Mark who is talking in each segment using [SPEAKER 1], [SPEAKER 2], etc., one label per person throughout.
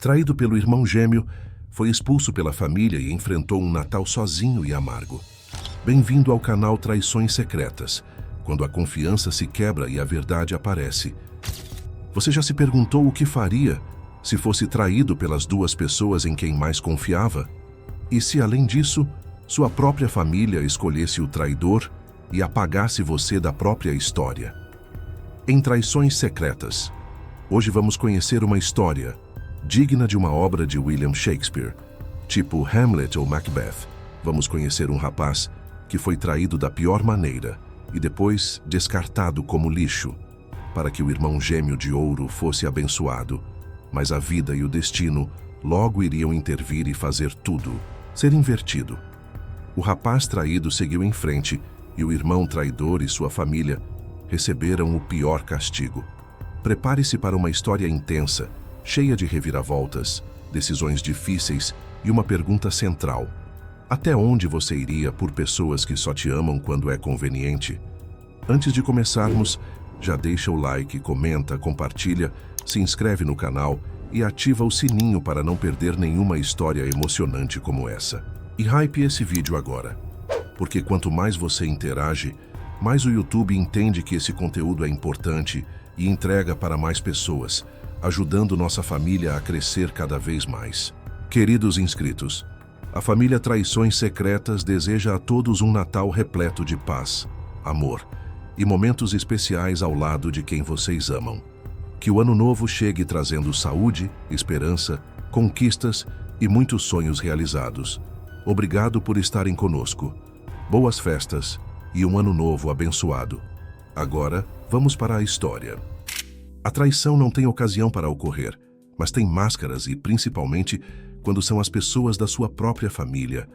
[SPEAKER 1] Traído pelo irmão gêmeo, foi expulso pela família e enfrentou um Natal sozinho e amargo. Bem-vindo ao canal Traições Secretas, quando a confiança se quebra e a verdade aparece. Você já se perguntou o que faria se fosse traído pelas duas pessoas em quem mais confiava? E se, além disso, sua própria família escolhesse o traidor e apagasse você da própria história? Em Traições Secretas, hoje vamos conhecer uma história digna de uma obra de William Shakespeare, tipo Hamlet ou Macbeth. Vamos conhecer um rapaz que foi traído da pior maneira e depois descartado como lixo, para que o irmão gêmeo de ouro fosse abençoado, mas a vida e o destino logo iriam intervir e fazer tudo ser invertido. O rapaz traído seguiu em frente e o irmão traidor e sua família receberam o pior castigo. Prepare-se para uma história intensa, cheia de reviravoltas, decisões difíceis e uma pergunta central: até onde você iria por pessoas que só te amam quando é conveniente? Antes de começarmos, já deixa o like, comenta, compartilha, se inscreve no canal e ativa o sininho para não perder nenhuma história emocionante como essa. E hype esse vídeo agora, porque quanto mais você interage, mais o YouTube entende que esse conteúdo é importante e entrega para mais pessoas, ajudando nossa família a crescer cada vez mais. Queridos inscritos, a família Traições Secretas deseja a todos um Natal repleto de paz, amor e momentos especiais ao lado de quem vocês amam. Que o ano novo chegue trazendo saúde, esperança, conquistas e muitos sonhos realizados. Obrigado por estarem conosco. Boas festas e um ano novo abençoado. Agora, vamos para a história. A traição não tem ocasião para ocorrer, mas tem máscaras e, principalmente, quando são as pessoas da sua própria família.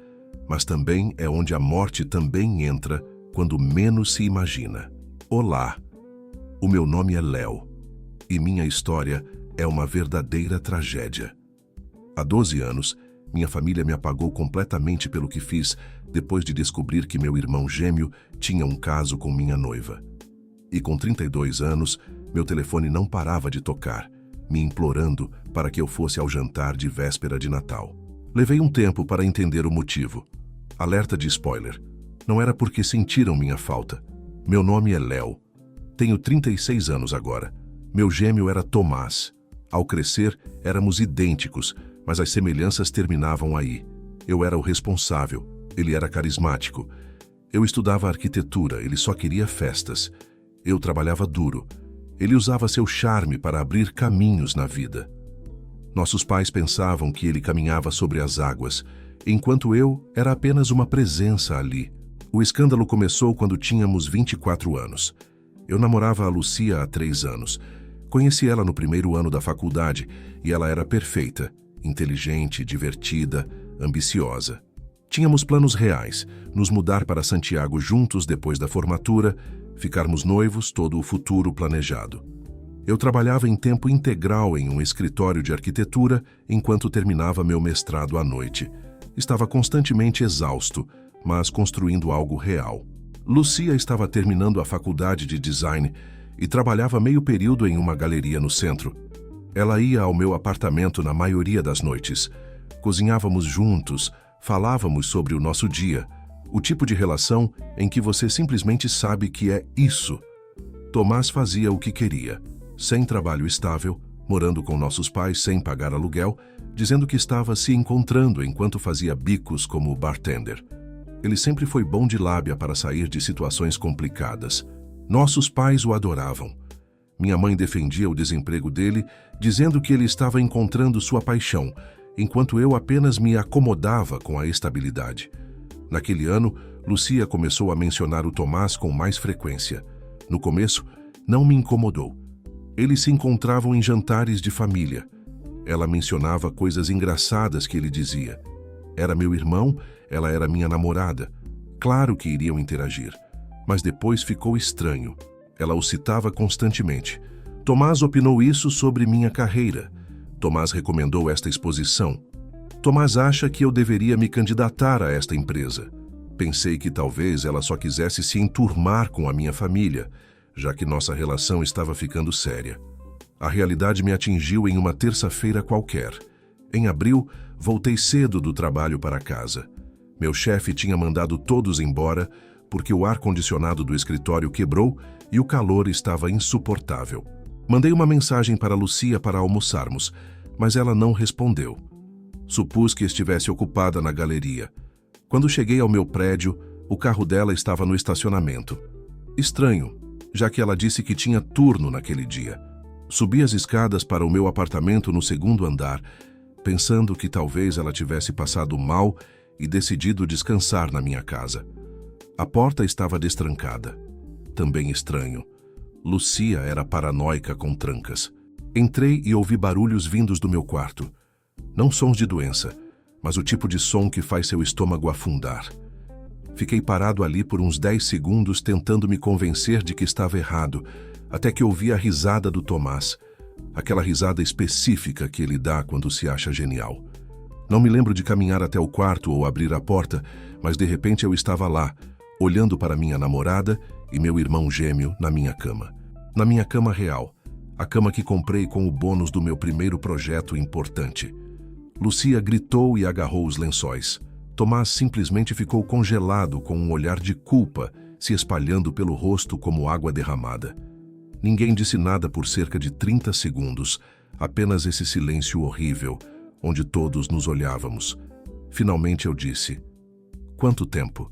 [SPEAKER 1] Mas também é onde a morte também entra, quando menos se imagina. Olá, o meu nome é Léo, e minha história é uma verdadeira tragédia. Há 12 anos, minha família me apagou completamente pelo que fiz depois de descobrir que meu irmão gêmeo tinha um caso com minha noiva. E com 32 anos, meu telefone não parava de tocar, me implorando para que eu fosse ao jantar de véspera de Natal. Levei um tempo para entender o motivo. Alerta de spoiler. Não era porque sentiram minha falta. Meu nome é Léo. Tenho 36 anos agora. Meu gêmeo era Tomás. Ao crescer, éramos idênticos, mas as semelhanças terminavam aí. Eu era o responsável. Ele era carismático. Eu estudava arquitetura, ele só queria festas. Eu trabalhava duro. Ele usava seu charme para abrir caminhos na vida. Nossos pais pensavam que ele caminhava sobre as águas, enquanto eu era apenas uma presença ali. O escândalo começou quando tínhamos 24 anos. Eu namorava a Lucia há 3 anos. Conheci ela no primeiro ano da faculdade e ela era perfeita, inteligente, divertida, ambiciosa. Tínhamos planos reais, nos mudar para Santiago juntos depois da formatura, ficarmos noivos, todo o futuro planejado. Eu trabalhava em tempo integral em um escritório de arquitetura enquanto terminava meu mestrado à noite. Estava constantemente exausto, mas construindo algo real. Lucia estava terminando a faculdade de design e trabalhava meio período em uma galeria no centro. Ela ia ao meu apartamento na maioria das noites. Cozinhávamos juntos, falávamos sobre o nosso dia, o tipo de relação em que você simplesmente sabe que é isso. Tomás fazia o que queria, sem trabalho estável, morando com nossos pais sem pagar aluguel, dizendo que estava se encontrando enquanto fazia bicos como bartender. Ele sempre foi bom de lábia para sair de situações complicadas. Nossos pais o adoravam. Minha mãe defendia o desemprego dele, dizendo que ele estava encontrando sua paixão, enquanto eu apenas me acomodava com a estabilidade. Naquele ano, Lucia começou a mencionar o Tomás com mais frequência. No começo, não me incomodou. Eles se encontravam em jantares de família. Ela mencionava coisas engraçadas que ele dizia. Era meu irmão, ela era minha namorada. Claro que iriam interagir. Mas depois ficou estranho. Ela o citava constantemente. Tomás opinou isso sobre minha carreira. Tomás recomendou esta exposição. Tomás acha que eu deveria me candidatar a esta empresa. Pensei que talvez ela só quisesse se enturmar com a minha família, já que nossa relação estava ficando séria. A realidade me atingiu em uma terça-feira qualquer. Em abril, voltei cedo do trabalho para casa. Meu chefe tinha mandado todos embora porque o ar-condicionado do escritório quebrou e o calor estava insuportável. Mandei uma mensagem para Lucia para almoçarmos, mas ela não respondeu. Supus que estivesse ocupada na galeria. Quando cheguei ao meu prédio, o carro dela estava no estacionamento. Estranho, já que ela disse que tinha turno naquele dia. Subi as escadas para o meu apartamento no segundo andar, pensando que talvez ela tivesse passado mal e decidido descansar na minha casa. A porta estava destrancada. Também estranho. Lucia era paranoica com trancas. Entrei e ouvi barulhos vindos do meu quarto. Não sons de doença, mas o tipo de som que faz seu estômago afundar. Fiquei parado ali por uns 10 segundos tentando me convencer de que estava errado, até que ouvi a risada do Tomás, aquela risada específica que ele dá quando se acha genial. Não me lembro de caminhar até o quarto ou abrir a porta, mas de repente eu estava lá, olhando para minha namorada e meu irmão gêmeo na minha cama. Na minha cama real, a cama que comprei com o bônus do meu primeiro projeto importante. Lucia gritou e agarrou os lençóis. Tomás simplesmente ficou congelado com um olhar de culpa se espalhando pelo rosto como água derramada. Ninguém disse nada por cerca de 30 segundos, apenas esse silêncio horrível, onde todos nos olhávamos. Finalmente eu disse: "Quanto tempo?"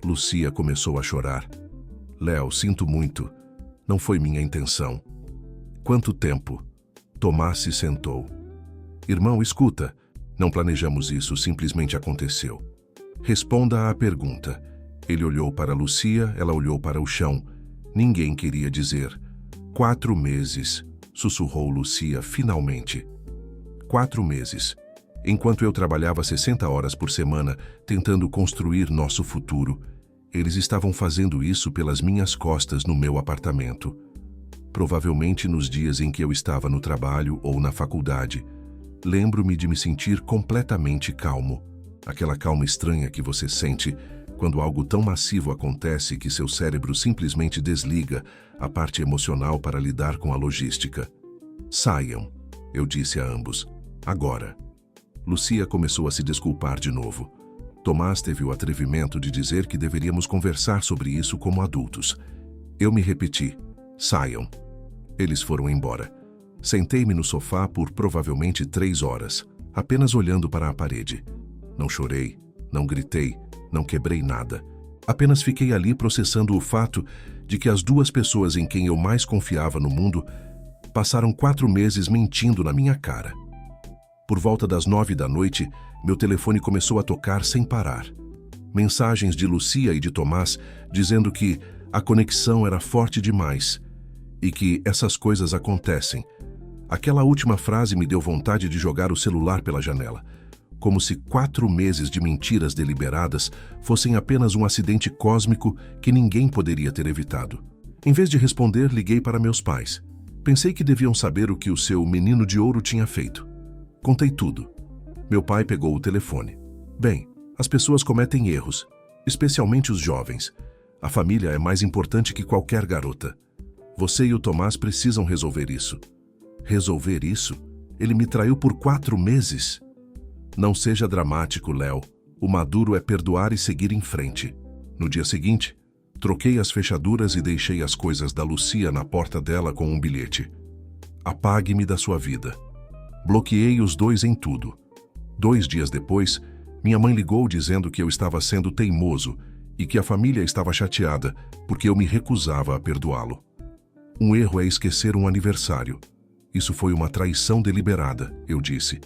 [SPEAKER 1] Lucia começou a chorar. "Léo, sinto muito. Não foi minha intenção." "Quanto tempo?" Tomás se sentou. "Irmão, escuta. Não planejamos isso, simplesmente aconteceu." "Responda à pergunta." Ele olhou para Lucia, ela olhou para o chão. Ninguém queria dizer. 4 meses, sussurrou Lucia finalmente. 4 meses. Enquanto eu trabalhava 60 horas por semana, tentando construir nosso futuro, eles estavam fazendo isso pelas minhas costas no meu apartamento. Provavelmente nos dias em que eu estava no trabalho ou na faculdade. Lembro-me de me sentir completamente calmo. Aquela calma estranha que você sente quando algo tão massivo acontece que seu cérebro simplesmente desliga a parte emocional para lidar com a logística. "Saiam", eu disse a ambos. "Agora." Lucia começou a se desculpar de novo. Tomás teve o atrevimento de dizer que deveríamos conversar sobre isso como adultos. Eu me repeti: "Saiam." Eles foram embora. Sentei-me no sofá por provavelmente 3 horas, apenas olhando para a parede. Não chorei, não gritei, não quebrei nada. Apenas fiquei ali processando o fato de que as 2 pessoas em quem eu mais confiava no mundo passaram 4 meses mentindo na minha cara. Por volta das 9 da noite, meu telefone começou a tocar sem parar. Mensagens de Lucia e de Tomás dizendo que a conexão era forte demais e que essas coisas acontecem. Aquela última frase me deu vontade de jogar o celular pela janela, como se 4 meses de mentiras deliberadas fossem apenas um acidente cósmico que ninguém poderia ter evitado. Em vez de responder, liguei para meus pais. Pensei que deviam saber o que o seu menino de ouro tinha feito. Contei tudo. Meu pai pegou o telefone. "Bem, as pessoas cometem erros, especialmente os jovens. A família é mais importante que qualquer garota. Você e o Tomás precisam resolver isso." "Resolver isso? Ele me traiu por 4 meses?" "Não seja dramático, Léo. O maduro é perdoar e seguir em frente." No dia seguinte, troquei as fechaduras e deixei as coisas da Lucia na porta dela com um bilhete. "Apague-me da sua vida." Bloqueei os 2 em tudo. 2 dias depois, minha mãe ligou dizendo que eu estava sendo teimoso e que a família estava chateada porque eu me recusava a perdoá-lo. "Um erro é esquecer um aniversário. Isso foi uma traição deliberada", eu disse.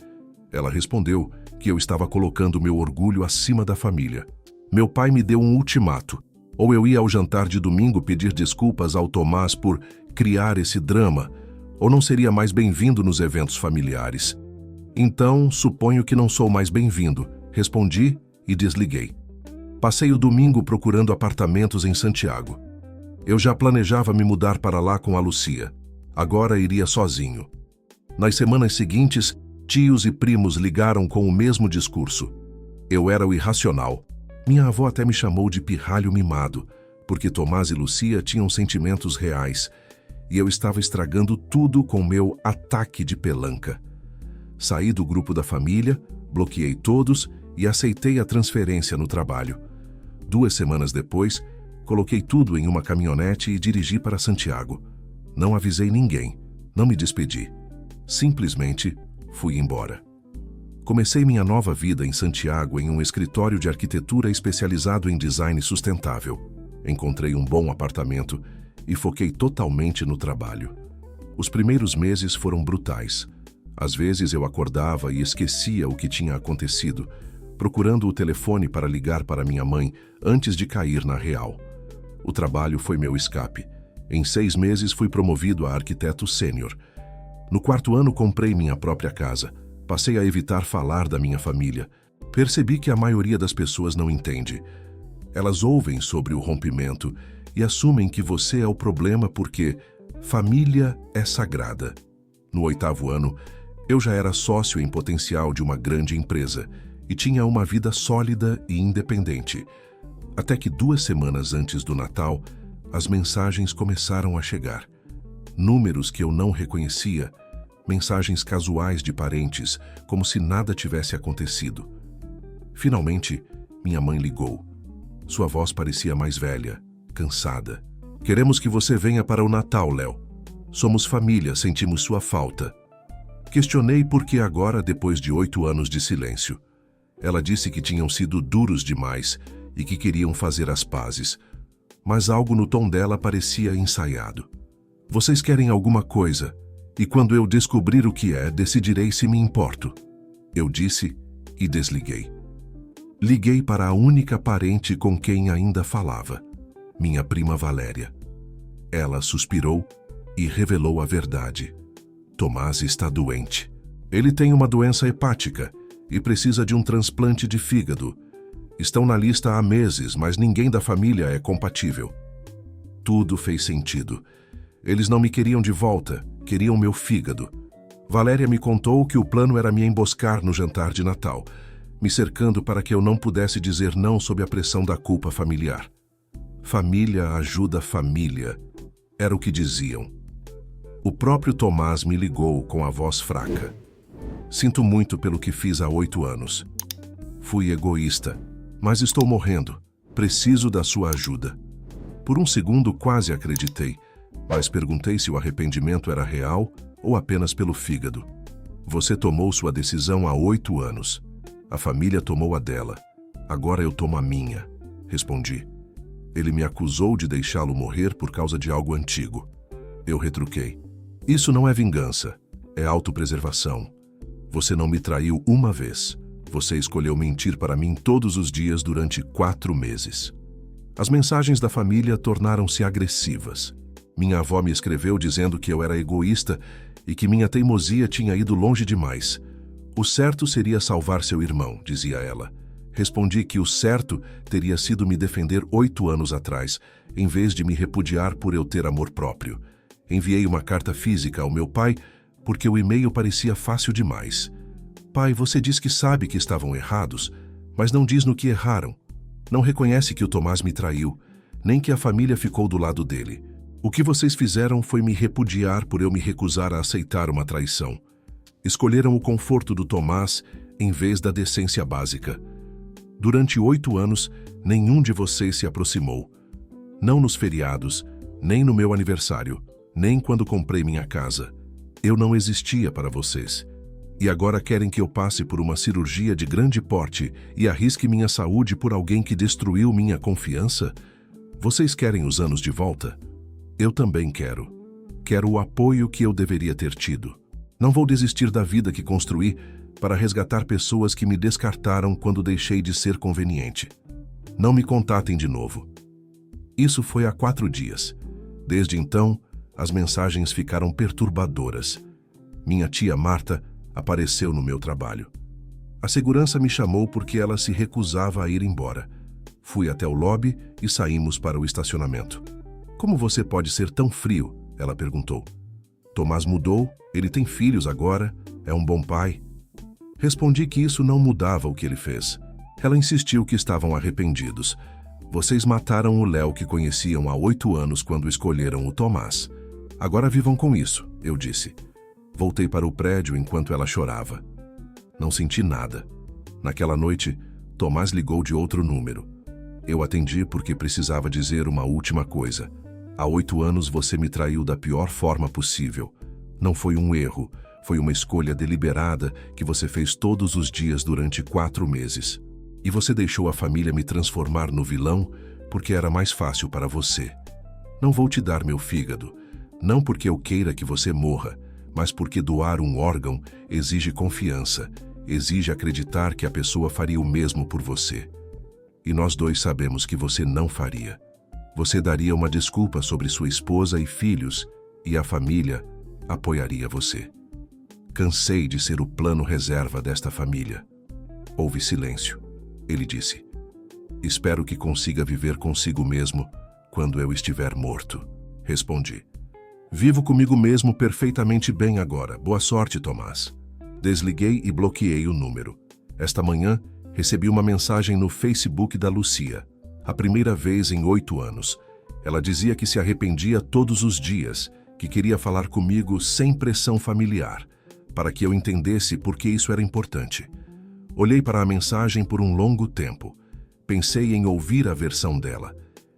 [SPEAKER 1] Ela respondeu que eu estava colocando meu orgulho acima da família. Meu pai me deu um ultimato. Ou eu ia ao jantar de domingo pedir desculpas ao Tomás por criar esse drama, ou não seria mais bem-vindo nos eventos familiares. "Então, suponho que não sou mais bem-vindo", respondi e desliguei. Passei o domingo procurando apartamentos em Santiago. Eu já planejava me mudar para lá com a Lucia. Agora iria sozinho. Nas semanas seguintes, tios e primos ligaram com o mesmo discurso. Eu era o irracional. Minha avó até me chamou de pirralho mimado, porque Tomás e Lucia tinham sentimentos reais, e eu estava estragando tudo com meu ataque de pelanca. Saí do grupo da família, bloqueei todos e aceitei a transferência no trabalho. 2 semanas depois, coloquei tudo em uma caminhonete e dirigi para Santiago. Não avisei ninguém, não me despedi. Simplesmente fui embora. Comecei minha nova vida em Santiago em um escritório de arquitetura especializado em design sustentável. Encontrei um bom apartamento e foquei totalmente no trabalho. Os primeiros meses foram brutais. Às vezes eu acordava e esquecia o que tinha acontecido, procurando o telefone para ligar para minha mãe antes de cair na real. O trabalho foi meu escape. Em 6 meses fui promovido a arquiteto sênior. No 4º ano comprei minha própria casa. Passei a evitar falar da minha família. Percebi que a maioria das pessoas não entende. Elas ouvem sobre o rompimento e assumem que você é o problema porque família é sagrada. No 8º ano, eu já era sócio em potencial de uma grande empresa e tinha uma vida sólida e independente. Até que 2 semanas antes do Natal, as mensagens começaram a chegar. Números que eu não reconhecia, mensagens casuais de parentes, como se nada tivesse acontecido. Finalmente, minha mãe ligou. Sua voz parecia mais velha, cansada. Queremos que você venha para o Natal, Léo. Somos família, sentimos sua falta. Questionei por que agora, depois de 8 anos de silêncio. Ela disse que tinham sido duros demais e que queriam fazer as pazes. Mas algo no tom dela parecia ensaiado. Vocês querem alguma coisa, e quando eu descobrir o que é, decidirei se me importo. Eu disse e desliguei. Liguei para a única parente com quem ainda falava, minha prima Valéria. Ela suspirou e revelou a verdade. Tomás está doente. Ele tem uma doença hepática e precisa de um transplante de fígado. Estão na lista há meses, mas ninguém da família é compatível. Tudo fez sentido. Eles não me queriam de volta, queriam meu fígado. Valéria me contou que o plano era me emboscar no jantar de Natal, me cercando para que eu não pudesse dizer não sob a pressão da culpa familiar. Família ajuda família, era o que diziam. O próprio Tomás me ligou com a voz fraca. Sinto muito pelo que fiz há 8 anos. Fui egoísta, mas estou morrendo. Preciso da sua ajuda. Por um segundo quase acreditei, mas perguntei se o arrependimento era real ou apenas pelo fígado. Você tomou sua decisão há 8 anos. A família tomou a dela. Agora eu tomo a minha, respondi. Ele me acusou de deixá-lo morrer por causa de algo antigo. Eu retruquei. Isso não é vingança, é autopreservação. Você não me traiu uma vez. Você escolheu mentir para mim todos os dias durante 4 meses. As mensagens da família tornaram-se agressivas. Minha avó me escreveu dizendo que eu era egoísta e que minha teimosia tinha ido longe demais. O certo seria salvar seu irmão, dizia ela. Respondi que o certo teria sido me defender 8 anos atrás, em vez de me repudiar por eu ter amor próprio. Enviei uma carta física ao meu pai porque o e-mail parecia fácil demais. Pai, você diz que sabe que estavam errados, mas não diz no que erraram. Não reconhece que o Tomás me traiu, nem que a família ficou do lado dele. O que vocês fizeram foi me repudiar por eu me recusar a aceitar uma traição. Escolheram o conforto do Tomás em vez da decência básica. Durante 8 anos, nenhum de vocês se aproximou. Não nos feriados, nem no meu aniversário, nem quando comprei minha casa. Eu não existia para vocês. E agora querem que eu passe por uma cirurgia de grande porte e arrisque minha saúde por alguém que destruiu minha confiança? Vocês querem os anos de volta? Eu também quero. Quero o apoio que eu deveria ter tido. Não vou desistir da vida que construí para resgatar pessoas que me descartaram quando deixei de ser conveniente. Não me contatem de novo. Isso foi há 4 dias. Desde então, as mensagens ficaram perturbadoras. Minha tia Marta apareceu no meu trabalho. A segurança me chamou porque ela se recusava a ir embora. Fui até o lobby e saímos para o estacionamento. Como você pode ser tão frio? Ela perguntou. Tomás mudou, ele tem filhos agora, é um bom pai. Respondi que isso não mudava o que ele fez. Ela insistiu que estavam arrependidos. Vocês mataram o Léo que conheciam há 8 anos quando escolheram o Tomás. Agora vivam com isso, eu disse. Voltei para o prédio enquanto ela chorava. Não senti nada. Naquela noite, Tomás ligou de outro número. Eu atendi porque precisava dizer uma última coisa. Há 8 anos você me traiu da pior forma possível. Não foi um erro, foi uma escolha deliberada que você fez todos os dias durante 4 meses. E você deixou a família me transformar no vilão porque era mais fácil para você. Não vou te dar meu fígado, não porque eu queira que você morra, mas porque doar um órgão exige confiança, exige acreditar que a pessoa faria o mesmo por você. E nós dois sabemos que você não faria. Você daria uma desculpa sobre sua esposa e filhos, e a família apoiaria você. Cansei de ser o plano reserva desta família. Houve silêncio. Ele disse: espero que consiga viver consigo mesmo quando eu estiver morto. Respondi: vivo comigo mesmo perfeitamente bem agora. Boa sorte, Tomás. Desliguei e bloqueei o número. Esta manhã, recebi uma mensagem no Facebook da Lucia. A primeira vez em 8 anos. Ela dizia que se arrependia todos os dias, que queria falar comigo sem pressão familiar, para que eu entendesse por que isso era importante. Olhei para a mensagem por um longo tempo. Pensei em ouvir a versão dela.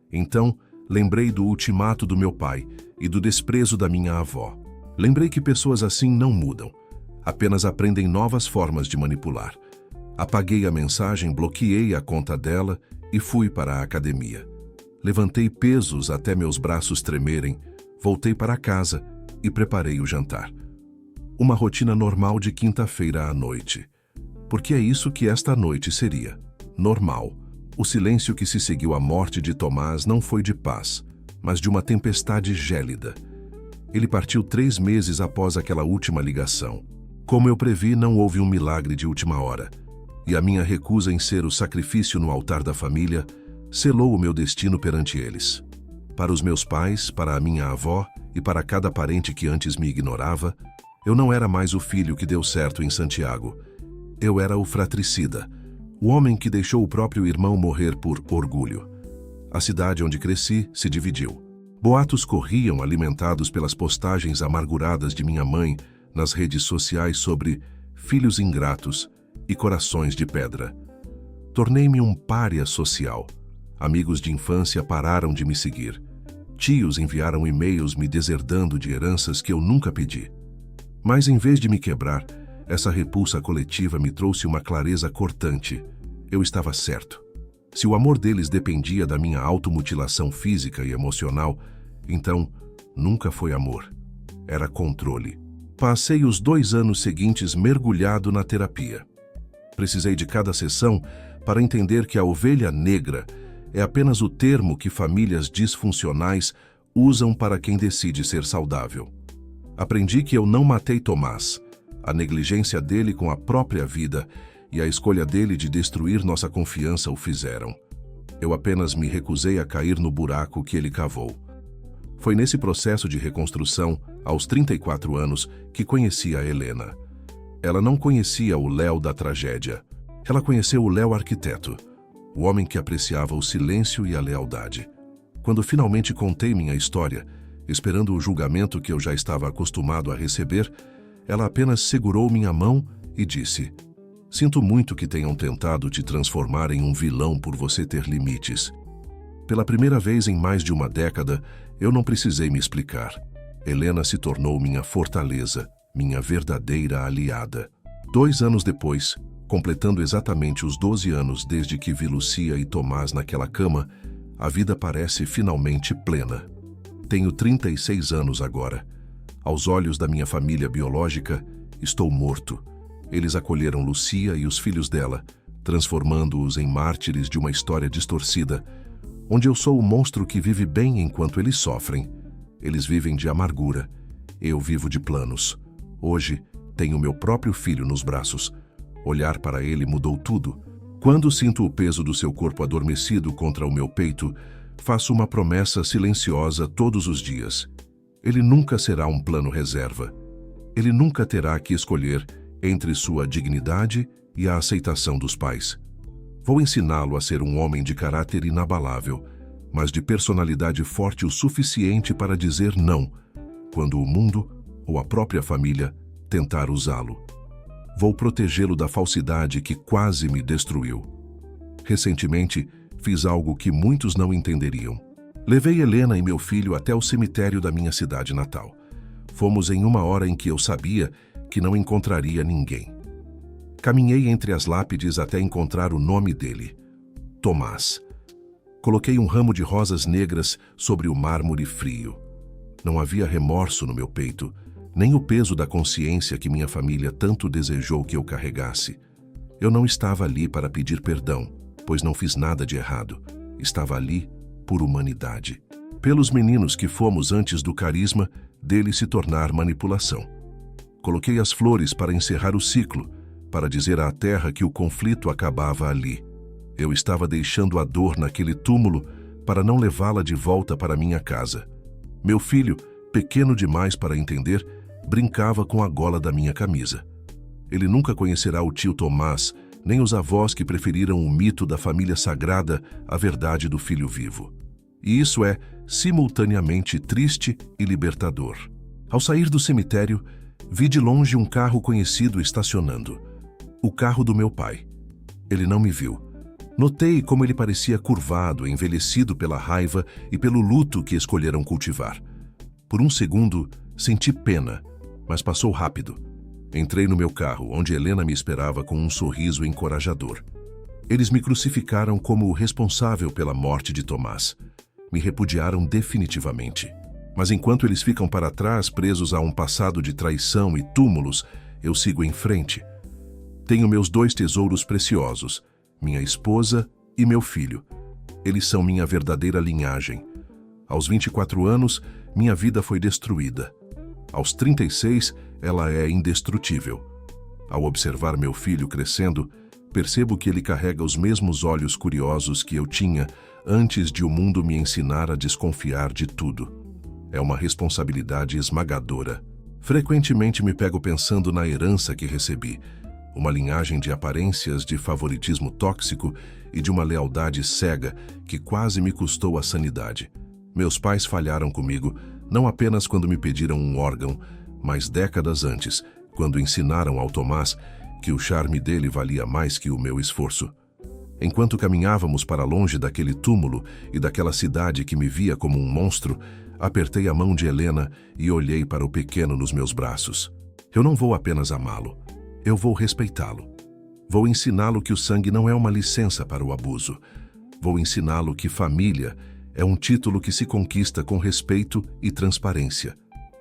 [SPEAKER 1] Então, lembrei do ultimato do meu pai e do desprezo da minha avó. Lembrei que pessoas assim não mudam, apenas aprendem novas formas de manipular. Apaguei a mensagem, bloqueei a conta dela e fui para a academia. Levantei pesos até meus braços tremerem, voltei para casa e preparei o jantar. Uma rotina normal de quinta-feira à noite. Porque é isso que esta noite seria. Normal. O silêncio que se seguiu à morte de Tomás não foi de paz, mas de uma tempestade gélida. Ele partiu 3 meses após aquela última ligação. Como eu previ, não houve um milagre de última hora. E a minha recusa em ser o sacrifício no altar da família selou o meu destino perante eles. Para os meus pais, para a minha avó e para cada parente que antes me ignorava, eu não era mais o filho que deu certo em Santiago. Eu era o fratricida, o homem que deixou o próprio irmão morrer por orgulho. A cidade onde cresci se dividiu. Boatos corriam alimentados pelas postagens amarguradas de minha mãe nas redes sociais sobre filhos ingratos e corações de pedra. Tornei-me um pária social. Amigos de infância pararam de me seguir. Tios enviaram e-mails me deserdando de heranças que eu nunca pedi. Mas em vez de me quebrar, essa repulsa coletiva me trouxe uma clareza cortante. Eu estava certo. Se o amor deles dependia da minha automutilação física e emocional, então nunca foi amor. Era controle. Passei os 2 anos seguintes mergulhado na terapia. Precisei de cada sessão para entender que a ovelha negra é apenas o termo que famílias disfuncionais usam para quem decide ser saudável. Aprendi que eu não matei Tomás. A negligência dele com a própria vida e a escolha dele de destruir nossa confiança o fizeram. Eu apenas me recusei a cair no buraco que ele cavou. Foi nesse processo de reconstrução, aos 34 anos, que conheci a Helena. Ela não conhecia o Léo da tragédia. Ela conheceu o Léo arquiteto, o homem que apreciava o silêncio e a lealdade. Quando finalmente contei minha história, esperando o julgamento que eu já estava acostumado a receber, ela apenas segurou minha mão e disse: sinto muito que tenham tentado te transformar em um vilão por você ter limites. Pela primeira vez em mais de uma década, eu não precisei me explicar. Helena se tornou minha fortaleza, minha verdadeira aliada. 2 anos depois, completando exatamente os 12 anos desde que vi Lucia e Tomás naquela cama, a vida parece finalmente plena. Tenho 36 anos agora. Aos olhos da minha família biológica, estou morto. Eles acolheram Lucia e os filhos dela, transformando-os em mártires de uma história distorcida, onde eu sou o monstro que vive bem enquanto eles sofrem. Eles vivem de amargura. Eu vivo de planos. Hoje, tenho meu próprio filho nos braços. Olhar para ele mudou tudo. Quando sinto o peso do seu corpo adormecido contra o meu peito, faço uma promessa silenciosa todos os dias. Ele nunca será um plano reserva. Ele nunca terá que escolher entre sua dignidade e a aceitação dos pais. Vou ensiná-lo a ser um homem de caráter inabalável, mas de personalidade forte o suficiente para dizer não, quando o mundo ou a própria família tentar usá-lo. Vou protegê-lo da falsidade que quase me destruiu. Recentemente, fiz algo que muitos não entenderiam. Levei Helena e meu filho até o cemitério da minha cidade natal. Fomos em uma hora em que eu sabia que não encontraria ninguém. Caminhei entre as lápides até encontrar o nome dele, Tomás. Coloquei um ramo de rosas negras sobre o mármore frio. Não havia remorso no meu peito, nem o peso da consciência que minha família tanto desejou que eu carregasse. Eu não estava ali para pedir perdão, pois não fiz nada de errado. Estava ali por humanidade. Pelos meninos que fomos antes do carisma dele se tornar manipulação. Coloquei as flores para encerrar o ciclo, para dizer à terra que o conflito acabava ali. Eu estava deixando a dor naquele túmulo para não levá-la de volta para minha casa. Meu filho, pequeno demais para entender, brincava com a gola da minha camisa. Ele nunca conhecerá o tio Tomás, nem os avós que preferiram o mito da família sagrada à verdade do filho vivo. E isso é simultaneamente triste e libertador. Ao sair do cemitério, vi de longe um carro conhecido estacionando. O carro do meu pai. Ele não me viu. Notei como ele parecia curvado, envelhecido pela raiva e pelo luto que escolheram cultivar. Por um segundo, senti pena, mas passou rápido. Entrei no meu carro, onde Helena me esperava com um sorriso encorajador. Eles me crucificaram como o responsável pela morte de Tomás. Me repudiaram definitivamente. Mas enquanto eles ficam para trás, presos a um passado de traição e túmulos, eu sigo em frente. Tenho meus 2 tesouros preciosos, minha esposa e meu filho. Eles são minha verdadeira linhagem. Aos 24 anos, minha vida foi destruída. Aos 36, ela é indestrutível. Ao observar meu filho crescendo, percebo que ele carrega os mesmos olhos curiosos que eu tinha antes de o mundo me ensinar a desconfiar de tudo. É uma responsabilidade esmagadora. Frequentemente me pego pensando na herança que recebi, uma linhagem de aparências de favoritismo tóxico e de uma lealdade cega que quase me custou a sanidade. Meus pais falharam comigo, não apenas quando me pediram um órgão, mas décadas antes, quando ensinaram ao Tomás que o charme dele valia mais que o meu esforço. Enquanto caminhávamos para longe daquele túmulo e daquela cidade que me via como um monstro, apertei a mão de Helena e olhei para o pequeno nos meus braços. Eu não vou apenas amá-lo. Eu vou respeitá-lo. Vou ensiná-lo que o sangue não é uma licença para o abuso. Vou ensiná-lo que família é um título que se conquista com respeito e transparência,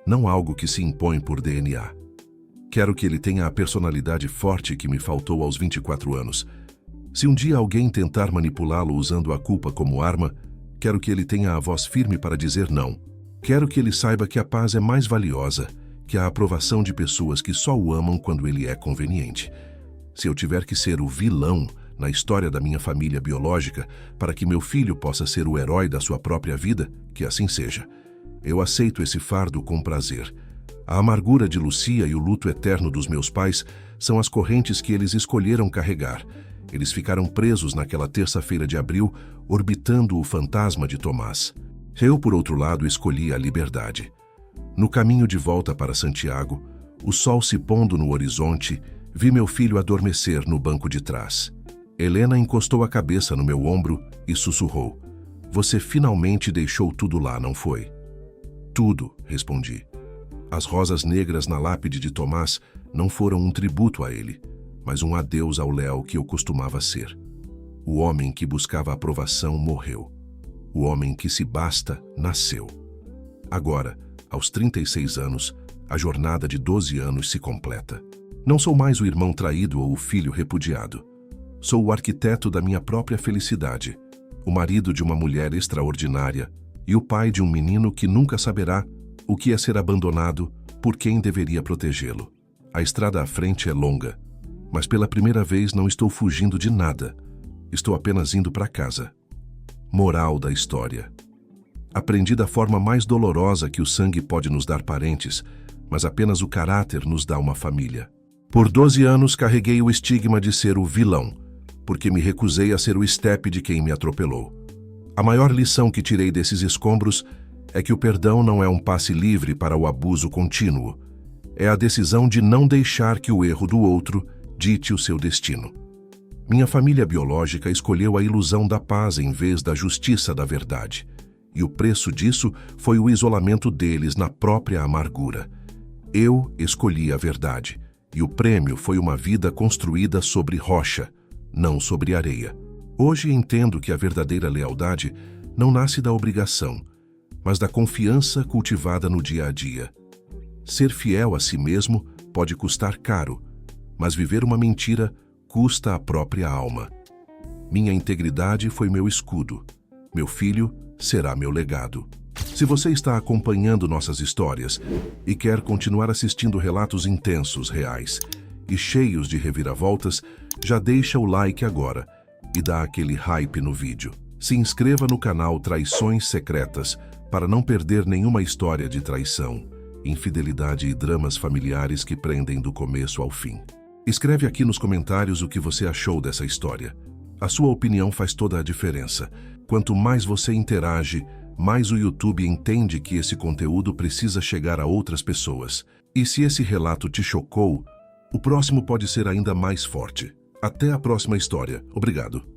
[SPEAKER 1] não algo que se impõe por DNA. Quero que ele tenha a personalidade forte que me faltou aos 24 anos. Se um dia alguém tentar manipulá-lo usando a culpa como arma, quero que ele tenha a voz firme para dizer não. Quero que ele saiba que a paz é mais valiosa que a aprovação de pessoas que só o amam quando ele é conveniente. Se eu tiver que ser o vilão na história da minha família biológica para que meu filho possa ser o herói da sua própria vida, que assim seja. Eu aceito esse fardo com prazer. A amargura de Lucia e o luto eterno dos meus pais são as correntes que eles escolheram carregar. Eles ficaram presos naquela terça-feira de abril, orbitando o fantasma de Tomás. Eu, por outro lado, escolhi a liberdade. No caminho de volta para Santiago, o sol se pondo no horizonte, vi meu filho adormecer no banco de trás. Helena encostou a cabeça no meu ombro e sussurrou: "Você finalmente deixou tudo lá, não foi?" "Tudo", respondi. As rosas negras na lápide de Tomás não foram um tributo a ele, mas um adeus ao Léo que eu costumava ser. O homem que buscava aprovação morreu. O homem que se basta nasceu. Agora, aos 36 anos, a jornada de 12 anos se completa. Não sou mais o irmão traído ou o filho repudiado. Sou o arquiteto da minha própria felicidade, o marido de uma mulher extraordinária e o pai de um menino que nunca saberá o que é ser abandonado por quem deveria protegê-lo. A estrada à frente é longa, mas pela primeira vez não estou fugindo de nada. Estou apenas indo para casa. Moral da história. Aprendi da forma mais dolorosa que o sangue pode nos dar parentes, mas apenas o caráter nos dá uma família. Por 12 anos carreguei o estigma de ser o vilão, porque me recusei a ser o estepe de quem me atropelou. A maior lição que tirei desses escombros é que o perdão não é um passe livre para o abuso contínuo. É a decisão de não deixar que o erro do outro dite o seu destino. Minha família biológica escolheu a ilusão da paz em vez da justiça da verdade. E o preço disso foi o isolamento deles na própria amargura. Eu escolhi a verdade, e o prêmio foi uma vida construída sobre rocha, não sobre areia. Hoje entendo que a verdadeira lealdade não nasce da obrigação, mas da confiança cultivada no dia a dia. Ser fiel a si mesmo pode custar caro, mas viver uma mentira custa a própria alma. Minha integridade foi meu escudo. Meu filho será meu legado. Se você está acompanhando nossas histórias e quer continuar assistindo relatos intensos, reais e cheios de reviravoltas, já deixa o like agora e dá aquele hype no vídeo. Se inscreva no canal Traições Secretas para não perder nenhuma história de traição, infidelidade e dramas familiares que prendem do começo ao fim. Escreve aqui nos comentários o que você achou dessa história. A sua opinião faz toda a diferença. Quanto mais você interage, mais o YouTube entende que esse conteúdo precisa chegar a outras pessoas. E se esse relato te chocou, o próximo pode ser ainda mais forte. Até a próxima história. Obrigado.